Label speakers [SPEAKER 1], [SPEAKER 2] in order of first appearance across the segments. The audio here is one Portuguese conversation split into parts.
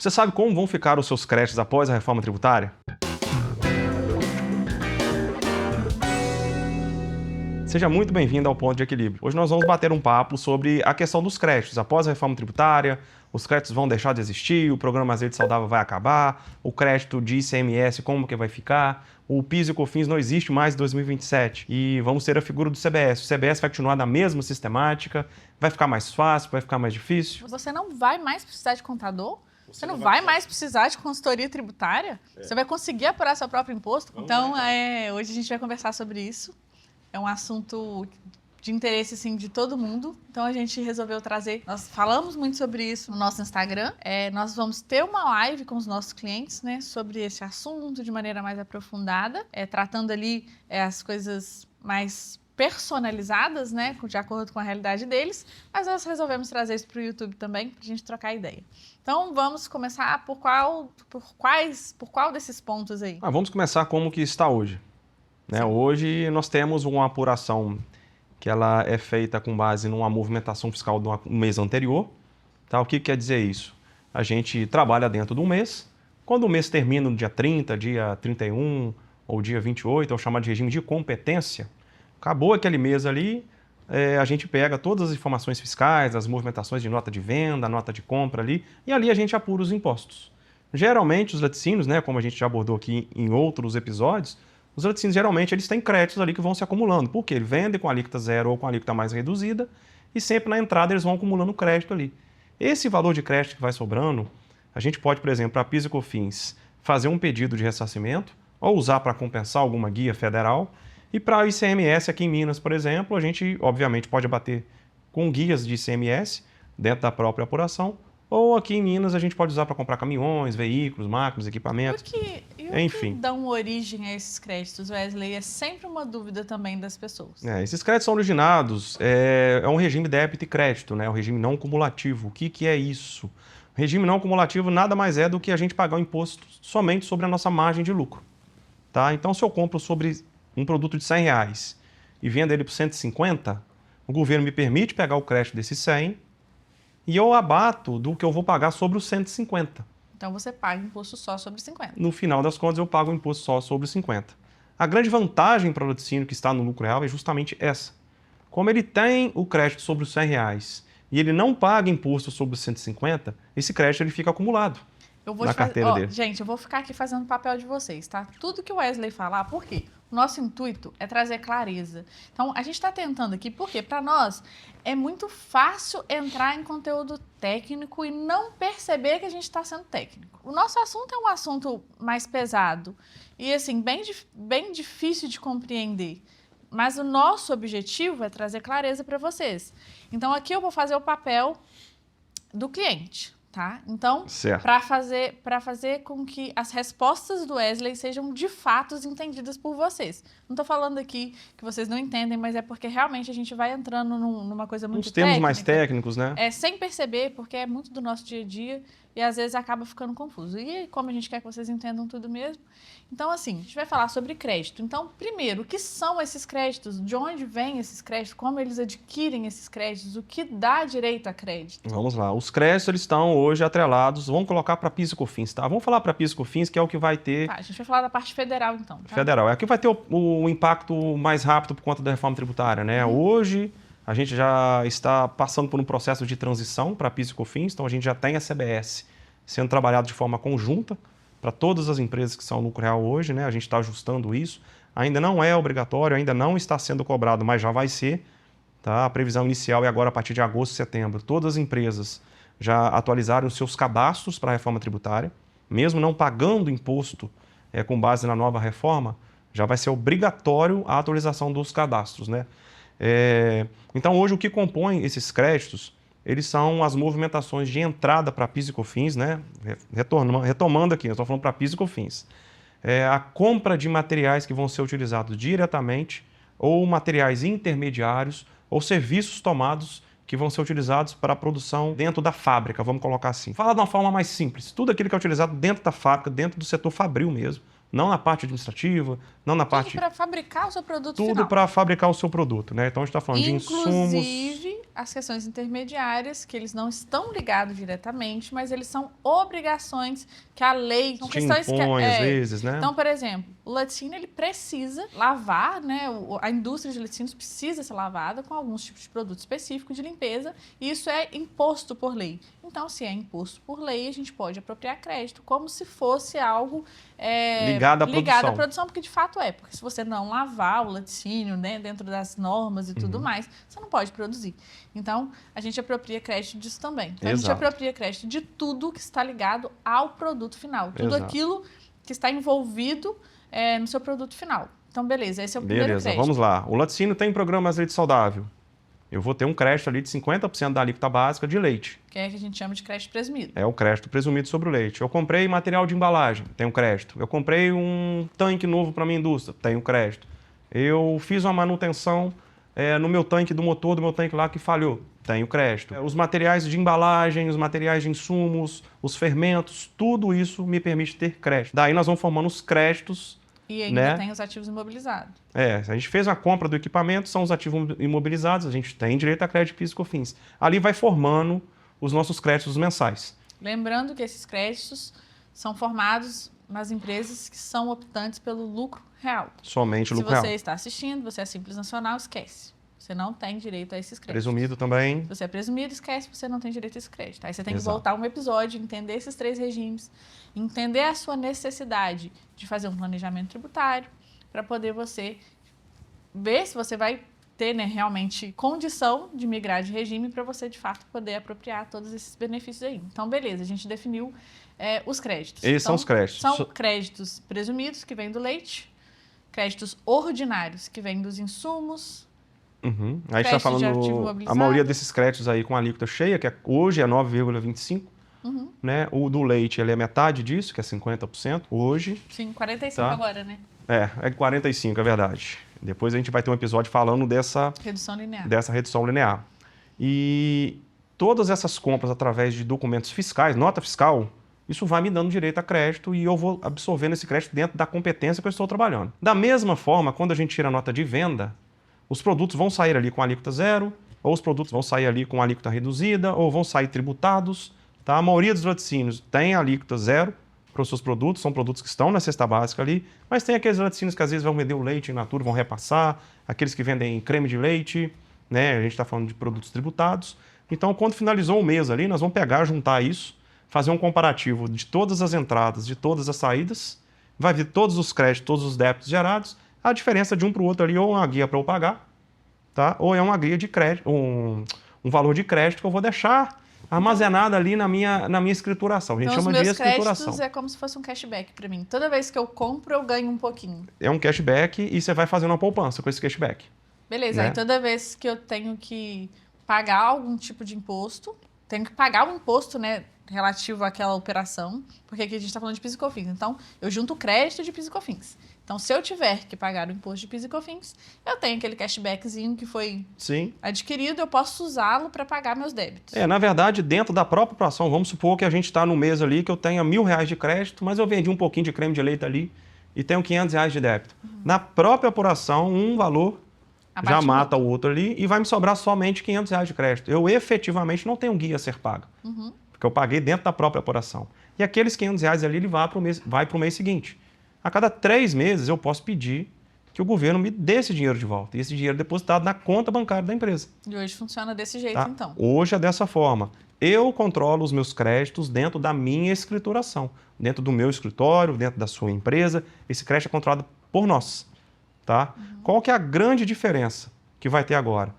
[SPEAKER 1] Você sabe como vão ficar os seus créditos após a reforma tributária? Seja muito bem-vindo ao Ponto de Equilíbrio. Hoje nós vamos bater um papo sobre a questão dos créditos. Após a reforma tributária, os créditos vão deixar de existir, o programa Azeite Saudável vai acabar, o crédito de ICMS como que vai ficar, o PIS e o COFINS não existe mais em 2027 e vamos ter a figura do CBS. O CBS vai continuar da mesma sistemática, vai ficar mais fácil, vai ficar mais difícil?
[SPEAKER 2] Você não vai mais precisar de contador? Você não vai mais precisar de consultoria tributária? Você vai conseguir apurar seu próprio imposto? Então, hoje a gente vai conversar sobre isso. É um assunto de interesse, assim, de todo mundo. Então, a gente resolveu trazer... Nós falamos muito sobre isso no nosso Instagram. Nós vamos ter uma live com os nossos clientes, né, sobre esse assunto de maneira mais aprofundada, tratando ali as coisas mais personalizadas, né, de acordo com a realidade deles, mas nós resolvemos trazer isso para o YouTube também, para a gente trocar ideia. Então, vamos começar por qual desses pontos aí?
[SPEAKER 1] Vamos começar como que está hoje. Né? Hoje nós temos uma apuração que ela é feita com base numa movimentação fiscal do mês anterior. Tá? O que quer dizer isso? A gente trabalha dentro do mês, quando o mês termina no dia 30, dia 31 ou dia 28, é o chamado de regime de competência. Acabou aquele mês ali, a gente pega todas as informações fiscais, as movimentações de nota de venda, nota de compra ali, e ali a gente apura os impostos. Geralmente os laticínios, né, como a gente já abordou aqui em outros episódios, os laticínios geralmente eles têm créditos ali que vão se acumulando, porque eles vendem com alíquota zero ou com alíquota mais reduzida, e sempre na entrada eles vão acumulando crédito ali. Esse valor de crédito que vai sobrando, a gente pode, por exemplo, para PIS e COFINS, fazer um pedido de ressarcimento, ou usar para compensar alguma guia federal. E para o ICMS aqui em Minas, por exemplo, a gente obviamente pode abater com guias de ICMS dentro da própria apuração, ou aqui em Minas a gente pode usar para comprar caminhões, veículos, máquinas, equipamentos, enfim.
[SPEAKER 2] O que dão origem a esses créditos, Wesley? É sempre uma dúvida também das pessoas.
[SPEAKER 1] Esses créditos são originados, é um regime débito e crédito, né? O regime não cumulativo. O que é isso? O regime não cumulativo nada mais é do que a gente pagar o imposto somente sobre a nossa margem de lucro. Tá? Então, se eu compro sobre um produto de R$100 e vendo ele por 150, o governo me permite pegar o crédito desses 100 e eu abato do que eu vou pagar sobre os 150.
[SPEAKER 2] Então você paga imposto só sobre 50.
[SPEAKER 1] No final das contas, eu pago o imposto só sobre 50. A grande vantagem para o laticínio que está no lucro real é justamente essa. Como ele tem o crédito sobre os R$100 e ele não paga imposto sobre os 150, esse crédito ele fica acumulado na carteira dele.
[SPEAKER 2] Gente, eu vou ficar aqui fazendo o papel de vocês, tá? Tudo que o Wesley falar, por quê? O nosso intuito é trazer clareza. Então, a gente está tentando aqui, porque para nós é muito fácil entrar em conteúdo técnico e não perceber que a gente está sendo técnico. O nosso assunto é um assunto mais pesado e, assim, bem difícil de compreender. Mas o nosso objetivo é trazer clareza para vocês. Então, aqui eu vou fazer o papel do cliente. Tá? Então, para fazer com que as respostas do Wesley sejam de fato entendidas por vocês. Não estou falando aqui que vocês não entendem, mas é porque realmente a gente vai entrando numa coisa muito técnica.
[SPEAKER 1] Uns termos mais técnicos, né?
[SPEAKER 2] Sem perceber, porque é muito do nosso dia a dia e às vezes acaba ficando confuso. E como a gente quer que vocês entendam tudo mesmo. Então, assim, a gente vai falar sobre crédito. Então, primeiro, o que são esses créditos? De onde vêm esses créditos? Como eles adquirem esses créditos? O que dá direito a crédito?
[SPEAKER 1] Vamos lá. Os créditos eles estão hoje atrelados, vamos colocar para PIS e COFINS, tá? Vamos falar para PIS e COFINS, que é o que vai ter...
[SPEAKER 2] Tá, a gente vai falar da parte federal, então. Tá?
[SPEAKER 1] Federal. É o que vai ter o impacto mais rápido por conta da reforma tributária, né? Hoje, a gente já está passando por um processo de transição para PIS e COFINS, então a gente já tem a CBS sendo trabalhado de forma conjunta para todas as empresas que são lucro real hoje, né? A gente está ajustando isso. Ainda não é obrigatório, ainda não está sendo cobrado, mas já vai ser. Tá? A previsão inicial é agora a partir de agosto e setembro. Todas as empresas já atualizaram os seus cadastros para a reforma tributária. Mesmo não pagando imposto com base na nova reforma, já vai ser obrigatório a atualização dos cadastros. Né? Então, hoje, o que compõe esses créditos, eles são as movimentações de entrada para PIS e COFINS, né? Retomando aqui, nós estamos falando para PIS e COFINS. A compra de materiais que vão ser utilizados diretamente, ou materiais intermediários, ou serviços tomados que vão ser utilizados para a produção dentro da fábrica, vamos colocar assim. Fala de uma forma mais simples, tudo aquilo que é utilizado dentro da fábrica, dentro do setor fabril mesmo, Não na parte administrativa, não na parte...
[SPEAKER 2] Tudo para fabricar o seu produto final.
[SPEAKER 1] Tudo para fabricar o seu produto, né? Então, a gente está falando de insumos...
[SPEAKER 2] Inclusive, as questões intermediárias, que eles não estão ligados diretamente, mas eles são obrigações que a lei... São questões
[SPEAKER 1] impõe, às vezes, né?
[SPEAKER 2] Então, por exemplo, o laticínio, ele precisa lavar, né? A indústria de laticínios precisa ser lavada com alguns tipos de produto específico de limpeza, e isso é imposto por lei. Então, se é imposto por lei, a gente pode apropriar crédito como se fosse algo
[SPEAKER 1] ligado à
[SPEAKER 2] produção, porque de fato é. Porque se você não lavar o laticínio, né, dentro das normas e tudo mais, você não pode produzir. Então, a gente apropria crédito disso também. Então, a gente apropria crédito de tudo que está ligado ao produto final. Tudo aquilo que está envolvido no seu produto final. Então, beleza, esse é o primeiro crédito.
[SPEAKER 1] Vamos lá. O laticínio tem programa Leite Saudável. Eu vou ter um crédito ali de 50% da alíquota básica de leite.
[SPEAKER 2] Que é o que a gente chama de crédito presumido.
[SPEAKER 1] É o crédito presumido sobre o leite. Eu comprei material de embalagem, tenho crédito. Eu comprei um tanque novo para minha indústria, tenho crédito. Eu fiz uma manutenção no meu tanque do motor, do meu tanque lá que falhou, tenho crédito. Os materiais de embalagem, os materiais de insumos, os fermentos, tudo isso me permite ter crédito. Daí nós vamos formando os créditos.
[SPEAKER 2] E ainda tem os ativos imobilizados.
[SPEAKER 1] Se a gente fez a compra do equipamento, são os ativos imobilizados, a gente tem direito a crédito PIS e COFINS. Ali vai formando os nossos créditos mensais.
[SPEAKER 2] Lembrando que esses créditos são formados nas empresas que são optantes pelo lucro real.
[SPEAKER 1] Somente lucro real.
[SPEAKER 2] Se você está assistindo, você é Simples Nacional, esquece. Você não tem direito a esses créditos.
[SPEAKER 1] Presumido também.
[SPEAKER 2] Se você é presumido, esquece, você não tem direito a esse crédito. Aí você tem que voltar um episódio, entender esses 3 regimes, entender a sua necessidade de fazer um planejamento tributário, para poder você ver se você vai ter, né, realmente condição de migrar de regime para você, de fato, poder apropriar todos esses benefícios aí. Então, beleza, a gente definiu os créditos.
[SPEAKER 1] Esses são os créditos.
[SPEAKER 2] São créditos presumidos, que vêm do leite, créditos ordinários, que vêm dos insumos.
[SPEAKER 1] A gente está falando a maioria desses créditos aí com alíquota cheia, que hoje é 9,25%. Né? O do leite ele é metade disso, que é 50% hoje.
[SPEAKER 2] Sim, 45% agora, né?
[SPEAKER 1] É 45%, é verdade. Depois a gente vai ter um episódio falando dessa redução linear. E todas essas compras através de documentos fiscais, nota fiscal, isso vai me dando direito a crédito e eu vou absorvendo esse crédito dentro da competência que eu estou trabalhando. Da mesma forma, quando a gente tira a nota de venda, os produtos vão sair ali com alíquota zero, ou os produtos vão sair ali com alíquota reduzida, ou vão sair tributados. Tá? A maioria dos laticínios tem alíquota zero para os seus produtos, são produtos que estão na cesta básica ali, mas tem aqueles laticínios que às vezes vão vender o leite in natura, vão repassar, aqueles que vendem creme de leite, né? A gente está falando de produtos tributados. Então, quando finalizou o mês ali, nós vamos pegar, juntar isso, fazer um comparativo de todas as entradas, de todas as saídas, vai ver todos os créditos, todos os débitos gerados, a diferença de um para o outro ali, ou é uma guia para eu pagar, tá? Ou é uma guia de crédito, um valor de crédito que eu vou deixar armazenado ali na minha escrituração. A gente chama de escrituração.
[SPEAKER 2] Os meus créditos é como se fosse um cashback para mim. Toda vez que eu compro, eu ganho um pouquinho.
[SPEAKER 1] É um cashback e você vai fazendo uma poupança com esse cashback.
[SPEAKER 2] Beleza, aí toda vez que eu tenho que pagar algum tipo de imposto, tenho que pagar um imposto, né, relativo àquela operação, porque aqui a gente está falando de PIS e COFINS. Então, eu junto o crédito de PIS e COFINS. Então, se eu tiver que pagar o imposto de PIS e COFINS, eu tenho aquele cashbackzinho que foi adquirido, eu posso usá-lo para pagar meus débitos.
[SPEAKER 1] Na verdade, dentro da própria operação, vamos supor que a gente está no mês ali que eu tenha R$1.000 de crédito, mas eu vendi um pouquinho de creme de leite ali e tenho R$500 de débito. Na própria apuração, um valor já mata o outro ali e vai me sobrar somente R$500 de crédito. Eu efetivamente não tenho guia a ser pago, porque eu paguei dentro da própria apuração. E aqueles R$500 ali ele vai para o mês seguinte. A cada 3 meses eu posso pedir que o governo me dê esse dinheiro de volta. E esse dinheiro é depositado na conta bancária da empresa.
[SPEAKER 2] E hoje funciona desse jeito, então?
[SPEAKER 1] Hoje é dessa forma. Eu controlo os meus créditos dentro da minha escrituração. Dentro do meu escritório, dentro da sua empresa. Esse crédito é controlado por nós. Tá? Qual que é a grande diferença que vai ter agora?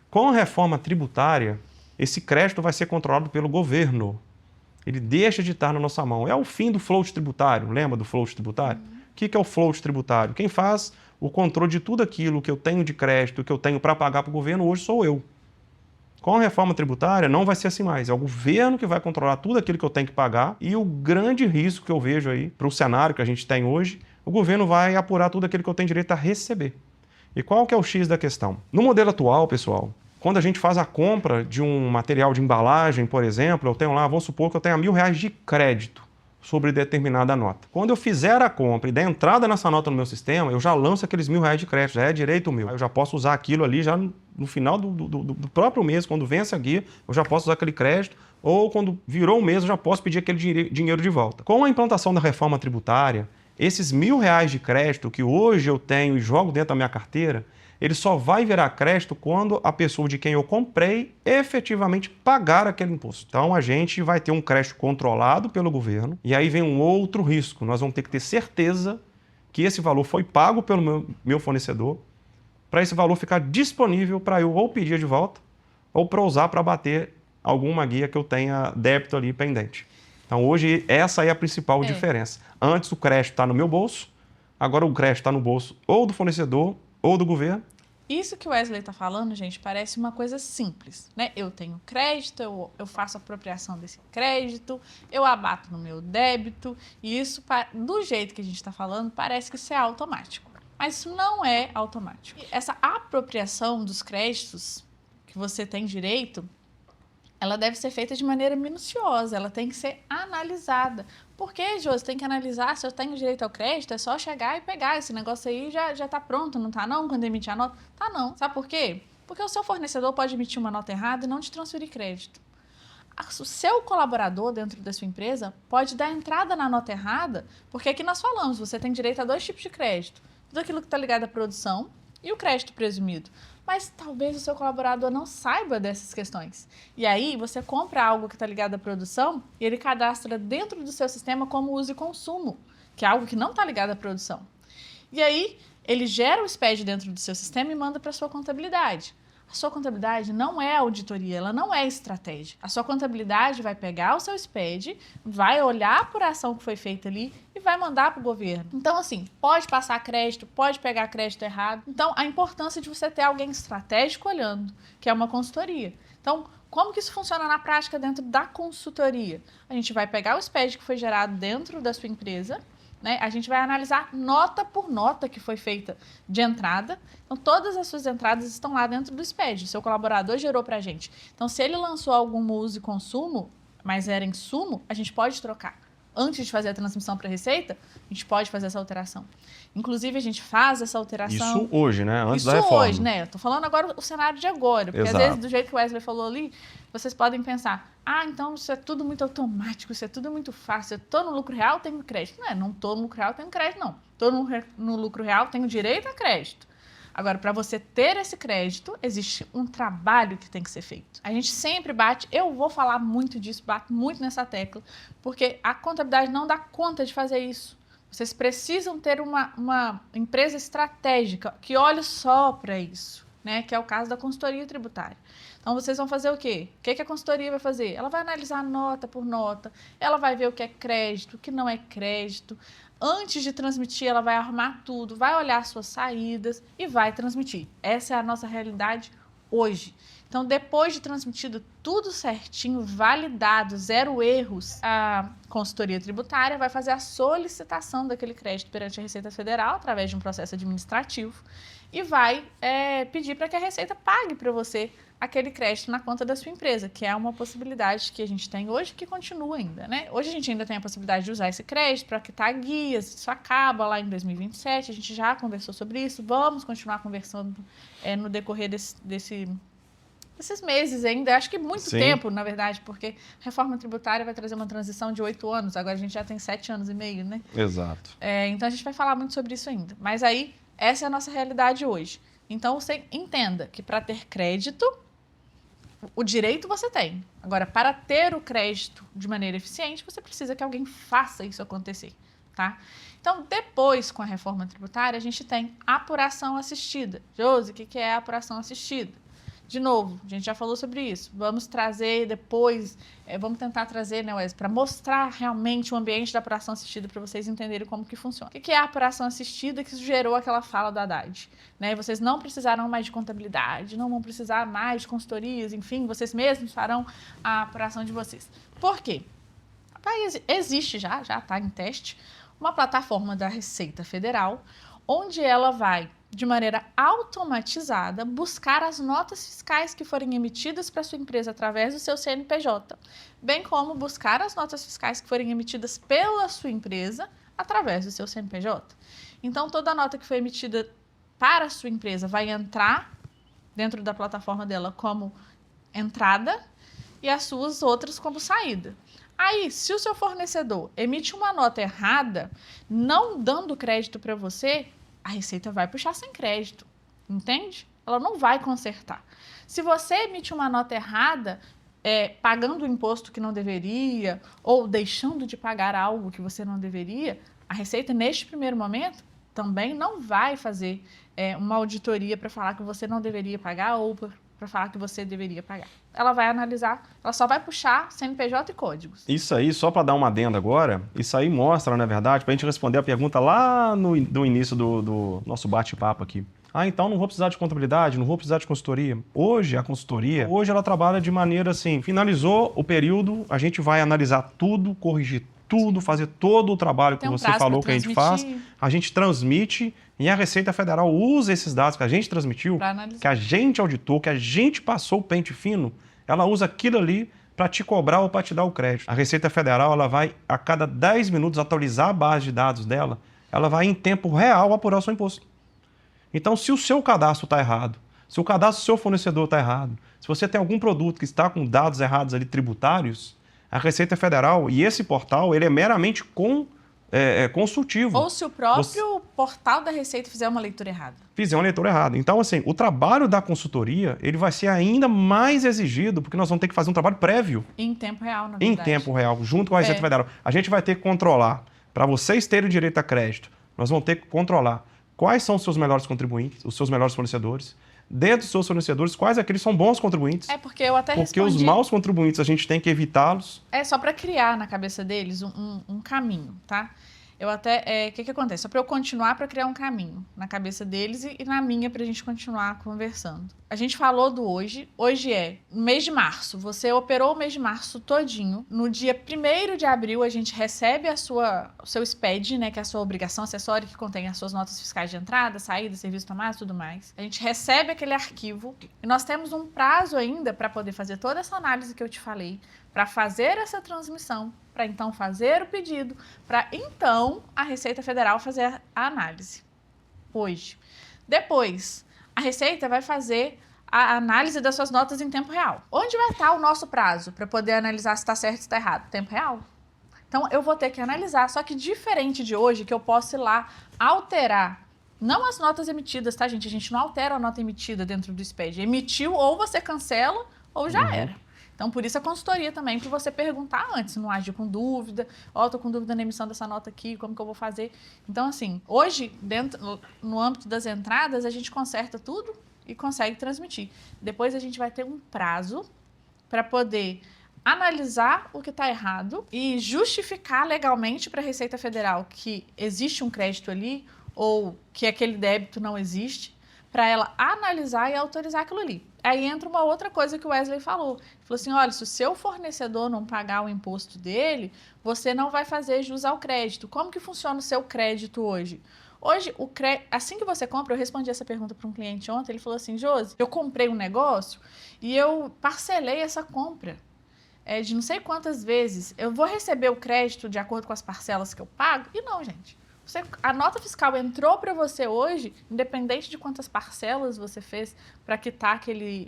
[SPEAKER 1] Com a reforma tributária, esse crédito vai ser controlado pelo governo. Ele deixa de estar na nossa mão. É o fim do float tributário. Lembra do float tributário? O que é o float tributário? Quem faz o controle de tudo aquilo que eu tenho de crédito, que eu tenho para pagar para o governo, hoje sou eu. Com a reforma tributária, não vai ser assim mais. É o governo que vai controlar tudo aquilo que eu tenho que pagar e o grande risco que eu vejo aí para o cenário que a gente tem hoje, o governo vai apurar tudo aquilo que eu tenho direito a receber. E qual que é o X da questão? No modelo atual, pessoal, quando a gente faz a compra de um material de embalagem, por exemplo, eu tenho lá, vamos supor que eu tenha R$1.000 de crédito sobre determinada nota. Quando eu fizer a compra e der entrada nessa nota no meu sistema, eu já lanço aqueles R$1.000 de crédito, já é direito meu. Eu já posso usar aquilo ali já no final do próprio mês, quando vence a guia, eu já posso usar aquele crédito, ou quando virou um mês, eu já posso pedir aquele dinheiro de volta. Com a implantação da reforma tributária, esses R$1.000 de crédito que hoje eu tenho e jogo dentro da minha carteira, ele só vai virar crédito quando a pessoa de quem eu comprei efetivamente pagar aquele imposto. Então a gente vai ter um crédito controlado pelo governo e aí vem um outro risco. Nós vamos ter que ter certeza que esse valor foi pago pelo meu fornecedor para esse valor ficar disponível para eu ou pedir de volta ou para usar para bater alguma guia que eu tenha débito ali pendente. Então hoje essa é a principal diferença. Antes o crédito está no meu bolso, agora o crédito está no bolso ou do fornecedor ou do governo.
[SPEAKER 2] Isso que o Wesley está falando, gente, parece uma coisa simples, né? Eu tenho crédito, eu faço apropriação desse crédito, eu abato no meu débito, e isso, do jeito que a gente está falando, parece que isso é automático. Mas isso não é automático. Essa apropriação dos créditos que você tem direito, ela deve ser feita de maneira minuciosa, ela tem que ser analisada. Por que, Josi, tem que analisar se eu tenho direito ao crédito? É só chegar e pegar, esse negócio aí já tá pronto, não tá não? Quando emitir a nota? Tá não. Sabe por quê? Porque o seu fornecedor pode emitir uma nota errada e não te transferir crédito. O seu colaborador dentro da sua empresa pode dar entrada na nota errada, porque aqui nós falamos, você tem direito a 2 tipos de crédito. Tudo aquilo que está ligado à produção e o crédito presumido. Mas talvez o seu colaborador não saiba dessas questões. E aí você compra algo que está ligado à produção e ele cadastra dentro do seu sistema como uso e consumo, que é algo que não está ligado à produção. E aí ele gera o SPED dentro do seu sistema e manda para a sua contabilidade. A sua contabilidade não é auditoria, ela não é estratégia. A sua contabilidade vai pegar o seu SPED, vai olhar por a ação que foi feita ali e vai mandar para o governo. Então, assim, pode passar crédito, pode pegar crédito errado. Então, a importância de você ter alguém estratégico olhando, que é uma consultoria. Então, como que isso funciona na prática dentro da consultoria? A gente vai pegar o SPED que foi gerado dentro da sua empresa, né? A gente vai analisar nota por nota que foi feita de entrada. Então, todas as suas entradas estão lá dentro do SPED. O seu colaborador gerou para a gente. Então, se ele lançou algum uso e consumo, mas era insumo, a gente pode trocar. Antes de fazer a transmissão para a Receita, a gente pode fazer essa alteração. Inclusive, a gente faz essa alteração...
[SPEAKER 1] Isso hoje, né? Antes da reforma.
[SPEAKER 2] Isso hoje, né? Eu tô falando agora o cenário de agora. Porque,
[SPEAKER 1] Exato.
[SPEAKER 2] às vezes, do jeito que o Wesley falou ali, vocês podem pensar, então isso é tudo muito automático, isso é tudo muito fácil. Eu tô no lucro real, tenho crédito. Não tô no lucro real, tenho crédito, não. Tô no lucro real, tenho direito a crédito. Agora, para você ter esse crédito, existe um trabalho que tem que ser feito. A gente sempre bate, eu vou falar muito disso, bato muito nessa tecla, porque a contabilidade não dá conta de fazer isso. Vocês precisam ter uma empresa estratégica que olhe só para isso, né? Que é o caso da consultoria tributária. Então, vocês vão fazer o quê? O que a consultoria vai fazer? Ela vai analisar nota por nota, ela vai ver o que é crédito, o que não é crédito. Antes de transmitir, ela vai arrumar tudo, vai olhar suas saídas e vai transmitir. Essa é a nossa realidade hoje. Então, depois de transmitido tudo certinho, validado, 0 erros, a consultoria tributária vai fazer a solicitação daquele crédito perante a Receita Federal, através de um processo administrativo, e vai pedir para que a Receita pague para você aquele crédito na conta da sua empresa, que é uma possibilidade que a gente tem hoje, que continua ainda, né? Hoje a gente ainda tem a possibilidade de usar esse crédito para quitar guias, isso acaba lá em 2027, a gente já conversou sobre isso, vamos continuar conversando no decorrer desses meses ainda, acho que muito tempo, na verdade, porque a reforma tributária vai trazer uma transição de 8 anos, agora a gente já tem 7 anos e meio, né?
[SPEAKER 1] Exato.
[SPEAKER 2] Então a gente vai falar muito sobre isso ainda, mas aí essa é a nossa realidade hoje. Então você entenda que para ter crédito, o direito você tem. Agora, para ter o crédito de maneira eficiente, você precisa que alguém faça isso acontecer, tá? Então, depois, com a reforma tributária, a gente tem apuração assistida. Josi, o que é a apuração assistida? De novo, a gente já falou sobre isso. Vamos trazer depois, vamos tentar trazer, né, Wes, para mostrar realmente o ambiente da apuração assistida para vocês entenderem como que funciona. O que é a apuração assistida que gerou aquela fala do Haddad? Né? Vocês não precisarão mais de contabilidade, não vão precisar mais de consultorias, enfim, vocês mesmos farão a apuração de vocês. Por quê? Existe já está em teste, uma plataforma da Receita Federal, onde ela vai de maneira automatizada, buscar as notas fiscais que forem emitidas para sua empresa através do seu CNPJ, bem como buscar as notas fiscais que forem emitidas pela sua empresa através do seu CNPJ. Então, toda nota que foi emitida para a sua empresa vai entrar dentro da plataforma dela como entrada e as suas outras como saída. Aí, se o seu fornecedor emite uma nota errada, não dando crédito para você, a Receita vai puxar sem crédito, entende? Ela não vai consertar. Se você emite uma nota errada, pagando o imposto que não deveria ou deixando de pagar algo que você não deveria, a Receita, neste primeiro momento, também não vai fazer uma auditoria para falar que você não deveria pagar ou para falar que você deveria pagar. Ela vai analisar, ela só vai puxar CNPJ e códigos.
[SPEAKER 1] Isso aí, só para dar uma adenda agora, isso aí mostra, na verdade, para a gente responder a pergunta lá no início do nosso bate-papo aqui. Ah, então não vou precisar de contabilidade, não vou precisar de consultoria. Hoje, a consultoria, ela trabalha de maneira assim, finalizou o período, a gente vai analisar tudo, corrigir tudo, fazer todo o trabalho que você falou que a gente faz, a gente transmite e a Receita Federal usa esses dados que a gente transmitiu, que a gente auditou, que a gente passou o pente fino, ela usa aquilo ali para te cobrar ou para te dar o crédito. A Receita Federal, ela vai a cada 10 minutos atualizar a base de dados dela, ela vai em tempo real apurar o seu imposto. Então, se o seu cadastro está errado, se o cadastro do seu fornecedor está errado, se você tem algum produto que está com dados errados ali tributários, a Receita Federal e esse portal, ele é meramente consultivo.
[SPEAKER 2] Ou se o próprio portal da Receita fizer uma leitura errada.
[SPEAKER 1] Fizer uma leitura errada. Então, assim, o trabalho da consultoria, ele vai ser ainda mais exigido, porque nós vamos ter que fazer um trabalho prévio.
[SPEAKER 2] Em tempo real, na verdade.
[SPEAKER 1] Em tempo real, junto com a Receita Federal. A gente vai ter que controlar, para vocês terem direito a crédito, nós vamos ter que controlar quais são os seus melhores contribuintes, os seus melhores fornecedores. Dentro dos seus fornecedores, quais aqueles são bons contribuintes?
[SPEAKER 2] Porque eu até
[SPEAKER 1] Porque
[SPEAKER 2] respondi...
[SPEAKER 1] os maus contribuintes, a gente tem que evitá-los.
[SPEAKER 2] É só para criar na cabeça deles um caminho, tá? Eu até... O que acontece? Só para eu continuar para criar um caminho na cabeça deles e na minha para a gente continuar conversando. A gente falou do hoje. Hoje é mês de março. Você operou o mês de março todinho. No dia 1º de abril, a gente recebe o seu SPED, né? Que é a sua obrigação acessória, que contém as suas notas fiscais de entrada, saída, serviço tomado e tudo mais. A gente recebe aquele arquivo e nós temos um prazo ainda para poder fazer toda essa análise que eu te falei, para fazer essa transmissão, para então fazer o pedido, para então a Receita Federal fazer a análise. Hoje. Depois, a Receita vai fazer a análise das suas notas em tempo real. Onde vai estar o nosso prazo para poder analisar se está certo ou se está errado? Tempo real. Então, eu vou ter que analisar, só que diferente de hoje, que eu posso ir lá alterar, não as notas emitidas, tá, gente? A gente não altera a nota emitida dentro do SPED. Emitiu, ou você cancela, ou já era. Então, por isso a consultoria também, para você perguntar antes, não agir com dúvida, ó, tô com dúvida na emissão dessa nota aqui, como que eu vou fazer? Então, assim, hoje, no âmbito das entradas, a gente conserta tudo e consegue transmitir. Depois a gente vai ter um prazo para poder analisar o que está errado e justificar legalmente para a Receita Federal que existe um crédito ali ou que aquele débito não existe, para ela analisar e autorizar aquilo ali. Aí entra uma outra coisa que o Wesley falou. Ele falou assim, olha, se o seu fornecedor não pagar o imposto dele, você não vai fazer jus ao crédito. Como que funciona o seu crédito hoje? Hoje, assim que você compra, eu respondi essa pergunta para um cliente ontem, ele falou assim, Josi, eu comprei um negócio e eu parcelei essa compra de não sei quantas vezes. Eu vou receber o crédito de acordo com as parcelas que eu pago? E não, gente. A nota fiscal entrou para você hoje, independente de quantas parcelas você fez para quitar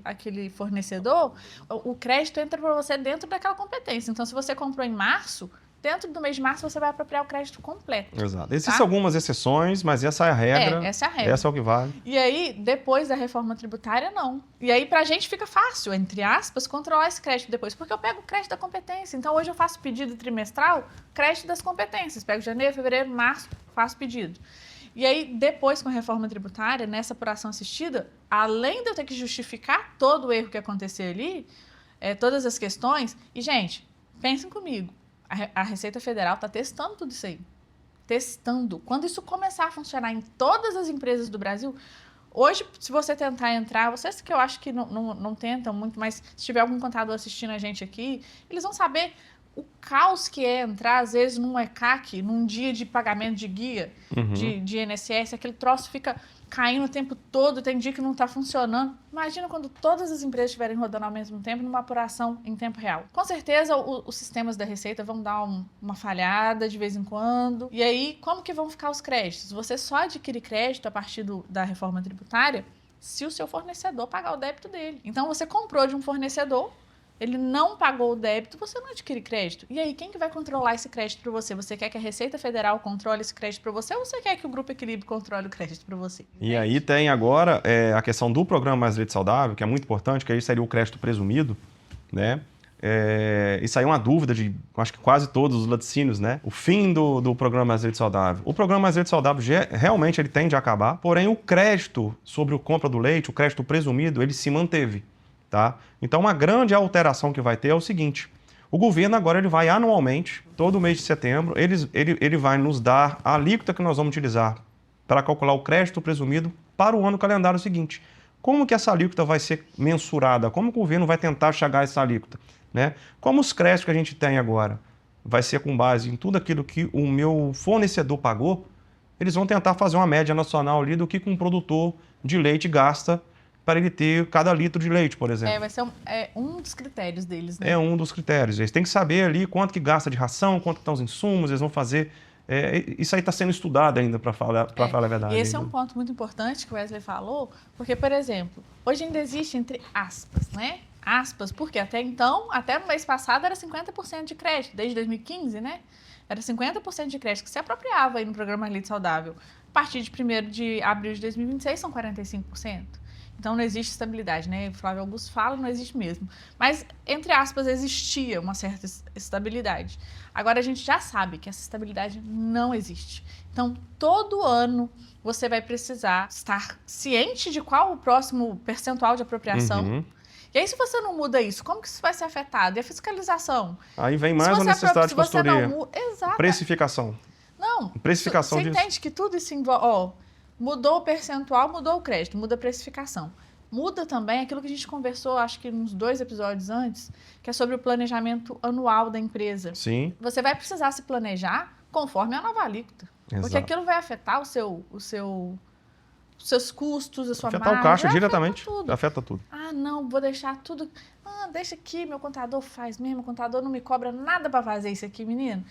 [SPEAKER 2] aquele fornecedor, o crédito entra para você dentro daquela competência. Então, se você comprou em março, dentro do mês de março você vai apropriar o crédito completo.
[SPEAKER 1] Exato. Existem algumas exceções, mas essa é a regra.
[SPEAKER 2] Essa é a regra.
[SPEAKER 1] Essa é o que vale.
[SPEAKER 2] E aí, depois da reforma tributária, não. E aí, pra gente fica fácil, entre aspas, controlar esse crédito depois, porque eu pego o crédito da competência. Então, hoje eu faço pedido trimestral, crédito das competências. Pego janeiro, fevereiro, março, faço pedido. E aí, depois, com a reforma tributária, nessa apuração assistida, além de eu ter que justificar todo o erro que acontecer ali, todas as questões, e, gente, pensem comigo, a Receita Federal está testando tudo isso aí. Testando. Quando isso começar a funcionar em todas as empresas do Brasil, hoje, se você tentar entrar, vocês que eu acho que não tentam muito, mas se tiver algum contador assistindo a gente aqui, eles vão saber o caos que é entrar, às vezes, num ECAC, num dia de pagamento de guia de INSS, aquele troço fica caindo o tempo todo, tem dia que não está funcionando. Imagina quando todas as empresas estiverem rodando ao mesmo tempo numa apuração em tempo real. Com certeza, os sistemas da Receita vão dar uma falhada de vez em quando. E aí, como que vão ficar os créditos? Você só adquire crédito a partir da reforma tributária se o seu fornecedor pagar o débito dele. Então, você comprou de um fornecedor, ele não pagou o débito, você não adquire crédito. E aí, quem que vai controlar esse crédito para você? Você quer que a Receita Federal controle esse crédito para você ou você quer que o Grupo Equilíbrio controle o crédito para você?
[SPEAKER 1] E aí tem agora a questão do programa Mais Leite Saudável, que é muito importante, que aí seria o crédito presumido, né? Isso aí é uma dúvida de, acho que quase todos os laticínios, né? O fim do programa Mais Leite Saudável. O programa Mais Leite Saudável realmente ele tende a acabar, porém o crédito sobre a compra do leite, o crédito presumido, ele se manteve. Tá? Então, uma grande alteração que vai ter é o seguinte: o governo agora ele vai anualmente, todo mês de setembro, ele vai nos dar a alíquota que nós vamos utilizar para calcular o crédito presumido para o ano calendário seguinte. Como que essa alíquota vai ser mensurada? Como o governo vai tentar chegar a essa alíquota? Né? Como os créditos que a gente tem agora vai ser com base em tudo aquilo que o meu fornecedor pagou, eles vão tentar fazer uma média nacional ali do que um produtor de leite gasta para ele ter cada litro de leite, por exemplo.
[SPEAKER 2] Vai ser um dos critérios deles, né?
[SPEAKER 1] É um dos critérios. Eles têm que saber ali quanto que gasta de ração, quanto que estão os insumos, eles vão fazer... isso aí está sendo estudado ainda, para falar a verdade.
[SPEAKER 2] E esse é um ponto muito importante que o Wesley falou, porque, por exemplo, hoje ainda existe entre aspas, né? Aspas, porque até então, até no mês passado, era 50% de crédito, desde 2015, né? Era 50% de crédito que se apropriava aí no programa Leite Saudável. A partir de 1º de abril de 2026, são 45%. Então, não existe estabilidade, né? O Flávio Augusto fala, não existe mesmo. Mas, entre aspas, existia uma certa estabilidade. Agora, a gente já sabe que essa estabilidade não existe. Então, todo ano, você vai precisar estar ciente de qual o próximo percentual de apropriação. E aí, se você não muda isso, como que isso vai ser afetado? E a fiscalização?
[SPEAKER 1] Aí vem mais uma necessidade de consultoria.
[SPEAKER 2] Exato.
[SPEAKER 1] Precificação.
[SPEAKER 2] Não.
[SPEAKER 1] Precificação
[SPEAKER 2] disso. Você entende que tudo isso envolve... Mudou o percentual, mudou o crédito, muda a precificação. Muda também aquilo que a gente conversou, acho que uns 2 episódios antes, que é sobre o planejamento anual da empresa.
[SPEAKER 1] Sim.
[SPEAKER 2] Você vai precisar se planejar conforme a nova alíquota.
[SPEAKER 1] Exato.
[SPEAKER 2] Porque aquilo vai afetar os seus custos, a sua margem.
[SPEAKER 1] Afetar o caixa diretamente. Afeta tudo.
[SPEAKER 2] Ah, não, vou deixar tudo... deixa aqui, meu contador faz mesmo, meu contador não me cobra nada para fazer isso aqui, menino.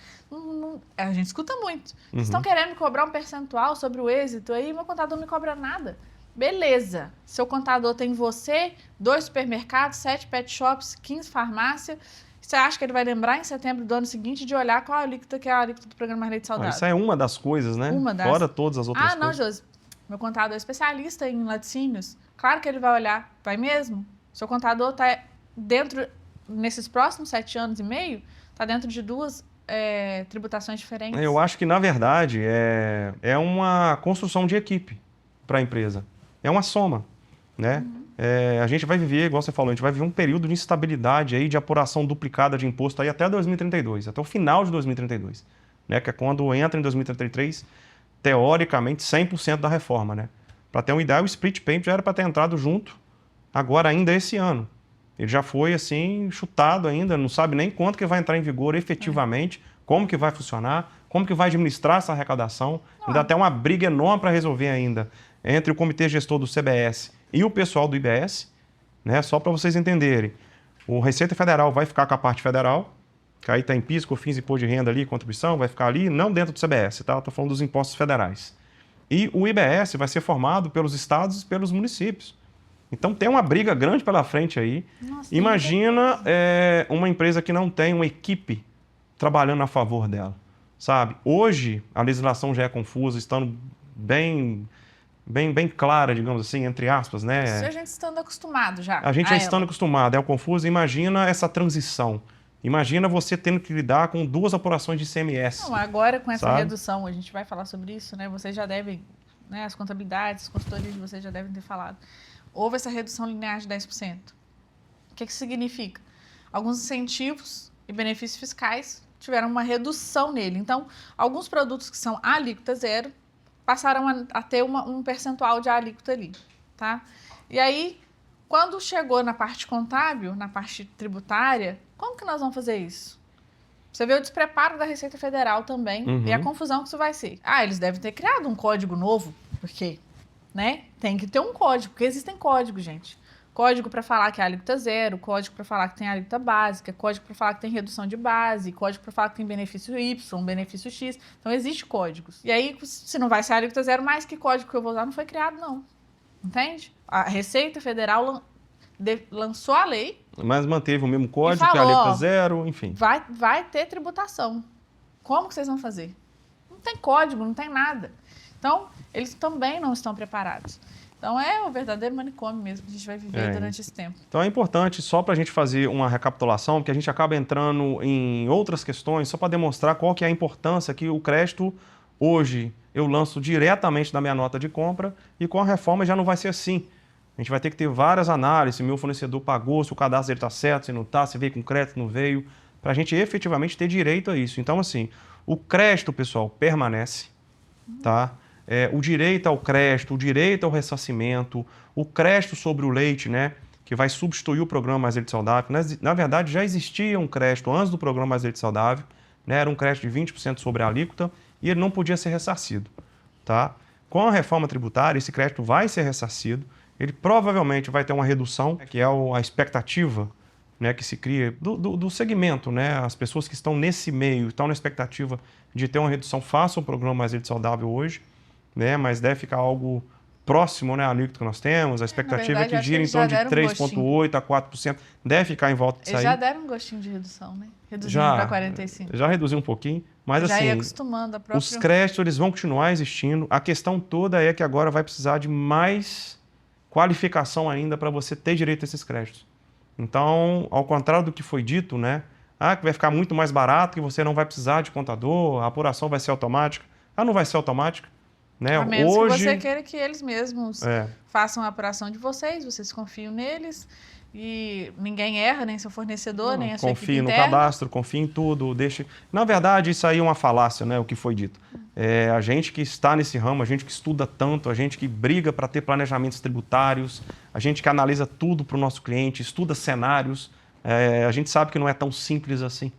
[SPEAKER 2] A gente escuta muito. Vocês estão querendo me cobrar um percentual sobre o êxito aí, meu contador não me cobra nada. Beleza, seu contador tem você, 2 supermercados, 7 pet shops, 15 farmácias. Você acha que ele vai lembrar em setembro do ano seguinte de olhar qual a alíquota que é a alíquota do programa Leite Saudável?
[SPEAKER 1] Isso é uma das coisas, né? Fora todas as outras coisas.
[SPEAKER 2] Não, Josi, meu contador é especialista em laticínios. Claro que ele vai olhar, vai mesmo? Seu contador está dentro, nesses próximos 7 anos e meio, está dentro de 2 tributações diferentes.
[SPEAKER 1] Eu acho que, na verdade, é uma construção de equipe para a empresa. É uma soma, né? A gente vai viver, igual você falou, a gente vai viver um período de instabilidade aí, de apuração duplicada de imposto aí até 2032, até o final de 2032, né? Que é quando entra em 2033, teoricamente, 100% da reforma, né? Para ter uma ideia, o split payment já era para ter entrado junto, agora ainda esse ano. Ele já foi, assim, chutado ainda, não sabe nem quanto que vai entrar em vigor efetivamente, como que vai funcionar, como que vai administrar essa arrecadação. Ainda tem uma briga enorme para resolver ainda entre o comitê gestor do CBS e o pessoal do IBS, né? Só para vocês entenderem. O Receita Federal vai ficar com a parte federal, que aí tem PIS, COFINS, imposto de renda ali, contribuição, vai ficar ali, não dentro do CBS, tá? Estou falando dos impostos federais. E o IBS vai ser formado pelos estados e pelos municípios. Então tem uma briga grande pela frente aí.
[SPEAKER 2] Nossa,
[SPEAKER 1] imagina uma empresa que não tem uma equipe trabalhando a favor dela, sabe? Hoje a legislação já é confusa, estando bem clara, digamos assim, entre aspas, né?
[SPEAKER 2] Isso a gente estando acostumado já.
[SPEAKER 1] A gente já estando acostumado, é o confuso. Imagina essa transição. Imagina você tendo que lidar com 2 apurações de ICMS.
[SPEAKER 2] Não, agora com essa
[SPEAKER 1] sabe?
[SPEAKER 2] redução, a gente vai falar sobre isso, né? Vocês já devem, né? As contabilidades, as consultorias de vocês já devem ter falado. Houve essa redução linear de 10%. O que significa? Alguns incentivos e benefícios fiscais tiveram uma redução nele. Então, alguns produtos que são alíquota zero passaram a ter um percentual de alíquota ali, tá? E aí, quando chegou na parte contábil, na parte tributária, como que nós vamos fazer isso? Você vê o despreparo da Receita Federal também e a confusão que isso vai ser. Eles devem ter criado um código novo, porque, né, tem que ter um código, porque existem códigos, gente. Código para falar que é alíquota zero, código para falar que tem alíquota básica, código para falar que tem redução de base, código para falar que tem benefício Y, benefício X. Então, existem códigos. E aí, se não vai ser alíquota zero, mais que código que eu vou usar não foi criado, não. Entende? A Receita Federal lançou a lei.
[SPEAKER 1] Mas manteve o mesmo código,
[SPEAKER 2] falou,
[SPEAKER 1] que é a alíquota zero, enfim.
[SPEAKER 2] Vai ter tributação. Como que vocês vão fazer? Não tem código, não tem nada. Então, eles também não estão preparados. Então, é o verdadeiro manicômio mesmo que a gente vai viver durante esse tempo.
[SPEAKER 1] Então, é importante, só para a gente fazer uma recapitulação, porque a gente acaba entrando em outras questões, só para demonstrar qual que é a importância que o crédito, hoje, eu lanço diretamente da minha nota de compra, e com a reforma já não vai ser assim. A gente vai ter que ter várias análises, se meu fornecedor pagou, se o cadastro dele está certo, se não está, se veio com crédito, não veio, para a gente efetivamente ter direito a isso. Então, assim, o crédito, pessoal, permanece, tá? O direito ao crédito, o direito ao ressarcimento, o crédito sobre o leite, né, que vai substituir o programa Mais Leite Saudável. Na verdade, já existia um crédito antes do programa Mais Leite Saudável, né, era um crédito de 20% sobre a alíquota e ele não podia ser ressarcido, tá? Com a reforma tributária, esse crédito vai ser ressarcido, ele provavelmente vai ter uma redução, que é a expectativa, né, que se cria do segmento, né? As pessoas que estão nesse meio estão na expectativa de ter uma redução, façam o programa Mais Leite Saudável hoje, né? Mas deve ficar algo próximo, né, à alíquota que nós temos. A expectativa é que gira em torno de 3,8% a 4%. Deve ficar em volta disso aí.
[SPEAKER 2] Eles já deram um gostinho de redução, né? Reduzindo para 45%.
[SPEAKER 1] Já reduziu um pouquinho, mas
[SPEAKER 2] já
[SPEAKER 1] assim,
[SPEAKER 2] ia acostumando a própria...
[SPEAKER 1] os créditos eles vão continuar existindo. A questão toda é que agora vai precisar de mais qualificação ainda para você ter direito a esses créditos. Então, ao contrário do que foi dito, né? Que vai ficar muito mais barato, que você não vai precisar de contador, a apuração vai ser automática. Não vai ser automática. Né?
[SPEAKER 2] A menos que você queira que eles mesmos façam a apuração de vocês confiam neles e ninguém erra, nem seu fornecedor, nem a sua equipe interna.
[SPEAKER 1] Confie no cadastro, confie em tudo, deixe... Na verdade, isso aí é uma falácia, né, o que foi dito. A gente que está nesse ramo, a gente que estuda tanto, a gente que briga para ter planejamentos tributários, a gente que analisa tudo para o nosso cliente, estuda cenários, a gente sabe que não é tão simples assim.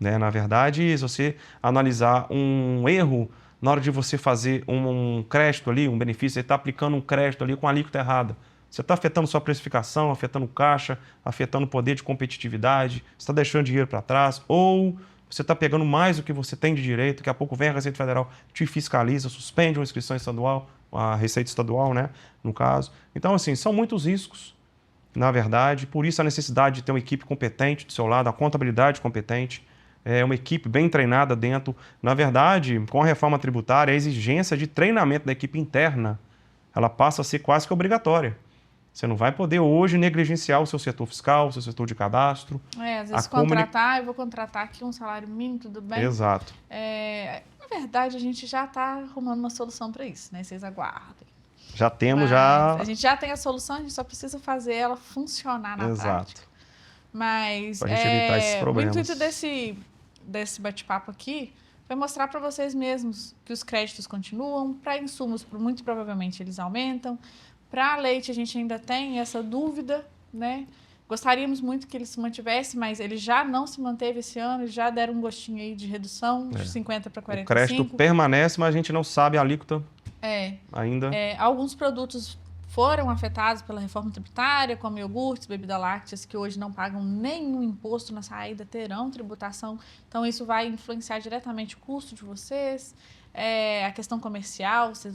[SPEAKER 1] Né? Na verdade, se você analisar um erro na hora de você fazer um crédito ali, um benefício, você está aplicando um crédito ali com a alíquota errada. Você está afetando sua precificação, afetando caixa, afetando o poder de competitividade, você está deixando dinheiro para trás, ou você está pegando mais do que você tem de direito, daqui a pouco vem a Receita Federal, te fiscaliza, suspende uma inscrição estadual, a Receita Estadual, né, no caso. Então, assim, são muitos riscos, na verdade, por isso a necessidade de ter uma equipe competente do seu lado, a contabilidade competente, uma equipe bem treinada dentro. Na verdade, com a reforma tributária, a exigência de treinamento da equipe interna, ela passa a ser quase que obrigatória. Você não vai poder hoje negligenciar o seu setor fiscal, o seu setor de cadastro.
[SPEAKER 2] Às vezes eu vou contratar aqui um salário mínimo, tudo bem?
[SPEAKER 1] Exato.
[SPEAKER 2] Na verdade, a gente já está arrumando uma solução para isso, né? Vocês aguardem.
[SPEAKER 1] Já temos,
[SPEAKER 2] A gente já tem a solução, a gente só precisa fazer ela funcionar na prática. Mas
[SPEAKER 1] pra gente evitar esses problemas.
[SPEAKER 2] O intuito desse bate-papo aqui foi mostrar para vocês mesmos que os créditos continuam, para insumos, muito provavelmente eles aumentam. Para leite, a gente ainda tem essa dúvida, né? Gostaríamos muito que ele se mantivesse, mas ele já não se manteve esse ano, já deram um gostinho aí de redução, de 50 para 45. O
[SPEAKER 1] crédito permanece, mas a gente não sabe a alíquota ainda.
[SPEAKER 2] Alguns produtos foram afetados pela reforma tributária, como iogurtes, bebidas lácteas, que hoje não pagam nenhum imposto na saída, terão tributação. Então, isso vai influenciar diretamente o custo de vocês. A questão comercial, vocês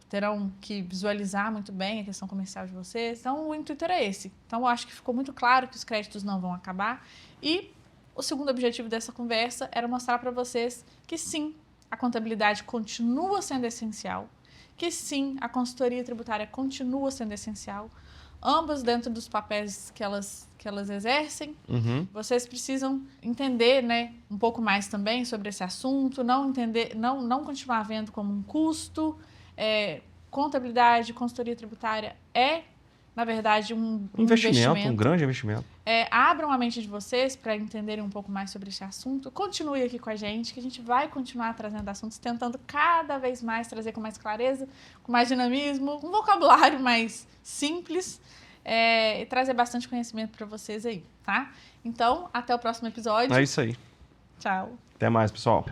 [SPEAKER 2] terão que visualizar muito bem a questão comercial de vocês. Então, o intuito era esse. Então, eu acho que ficou muito claro que os créditos não vão acabar. E o segundo objetivo dessa conversa era mostrar para vocês que, sim, a contabilidade continua sendo essencial, que, sim, a consultoria tributária continua sendo essencial, ambas dentro dos papéis que elas exercem. Vocês precisam entender, né, um pouco mais também sobre esse assunto, não continuar vendo como um custo. Contabilidade, consultoria tributária na verdade, um investimento.
[SPEAKER 1] Um grande investimento.
[SPEAKER 2] Abram a mente de vocês para entenderem um pouco mais sobre esse assunto. Continue aqui com a gente, que a gente vai continuar trazendo assuntos, tentando cada vez mais trazer com mais clareza, com mais dinamismo, um vocabulário mais simples e trazer bastante conhecimento para vocês aí, tá? Então, até o próximo episódio.
[SPEAKER 1] É isso aí.
[SPEAKER 2] Tchau.
[SPEAKER 1] Até mais, pessoal.